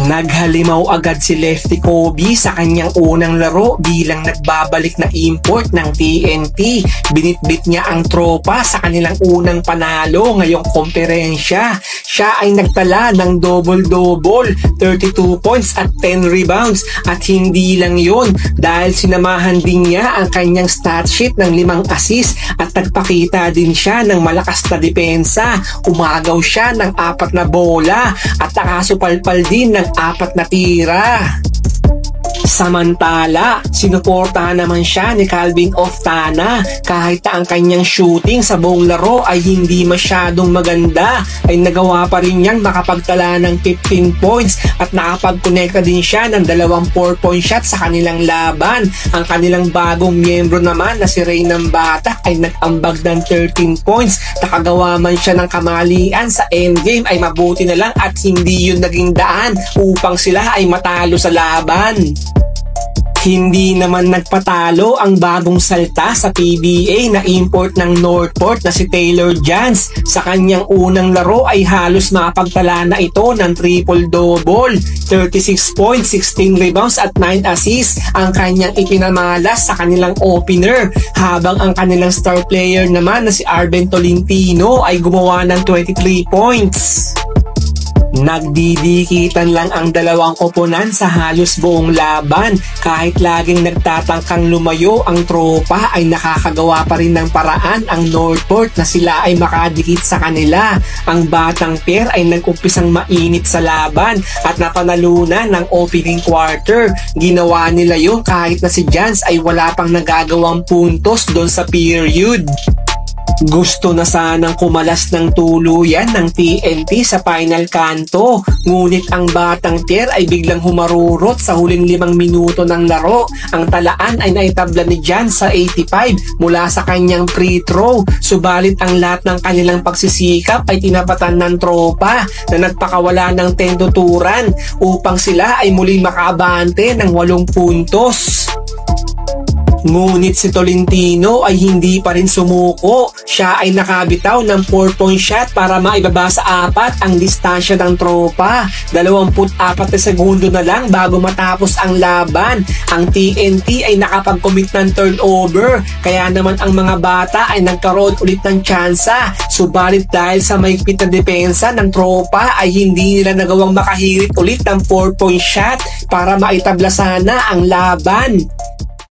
Naghalimaw agad si Lefty Kobe sa kanyang unang laro bilang nagbabalik na import ng TNT. Binitbit niya ang tropa sa kanilang unang panalo ngayong komperensya. Siya ay nagtala ng double-double, 32 points at 10 rebounds. At hindi lang yon, dahil sinamahan din niya ang kanyang stat sheet ng 5 assist at nagpakita din siya ng malakas na depensa. Umagaw siya ng 4 na bola at nakasupalpal din ng 4 na tira. Samantala, sinuportahan naman siya ni Calvin Oftana. Kahit na ang kanyang shooting sa buong laro ay hindi masyadong maganda, ay nagawa pa rin niyang makapagtala ng 15 points at nakapag-connecta din siya ng 2 4-point shots sa kanilang laban. Ang kanilang bagong miyembro naman na si Reynan Batak ay nag-ambag ng 13 points. Nakagawa man siya ng kamalian sa endgame ay mabuti na lang at hindi yun naging daan upang sila ay matalo sa laban. Hindi naman nagpatalo ang bagong salta sa PBA na import ng Northport na si Taylor Jans. Sa kanyang unang laro ay halos makapagtala na ito ng triple-double, 36 points, 16 rebounds at 9 assists ang kanyang ipinamalas sa kanilang opener, habang ang kanilang star player naman na si Arben Tolentino ay gumawa ng 23 points. Nagdidikitan lang ang dalawang koponan sa halos buong laban. Kahit laging nagtatangkang lumayo ang tropa ay nakakagawa pa rin ng paraan ang Northport na sila ay makadikit sa kanila. Ang batang pair ay nag-umpisang mainit sa laban at napanalunan ng opening quarter. Ginawa nila yun kahit na si Jans ay wala pang nagagawang puntos doon sa period. Gusto na sanang kumalas ng tuluyan ng TNT sa final kanto, ngunit ang batang tier ay biglang humarurot sa huling 5 minuto ng laro. Ang talaan ay naitabla ni Jan sa 85 mula sa kanyang free throw, subalit ang lahat ng kanilang pagsisikap ay tinapatan ng tropa na nagpakawala ng 10 tuturan upang sila ay muling makaabante ng 8 puntos. Ngunit si Tolentino ay hindi pa rin sumuko. Siya ay nakabitaw ng 4-point shot para maibaba sa 4 ang distansya ng tropa. 24 na segundo na lang bago matapos ang laban. Ang TNT ay nakapag-commit ng turnover, kaya naman ang mga bata ay nagkaroon ulit ng tsansa. Subalit dahil sa mahigpit na depensa ng tropa ay hindi nila nagawang makahirit ulit ng 4-point shot para maitabla sana ang laban.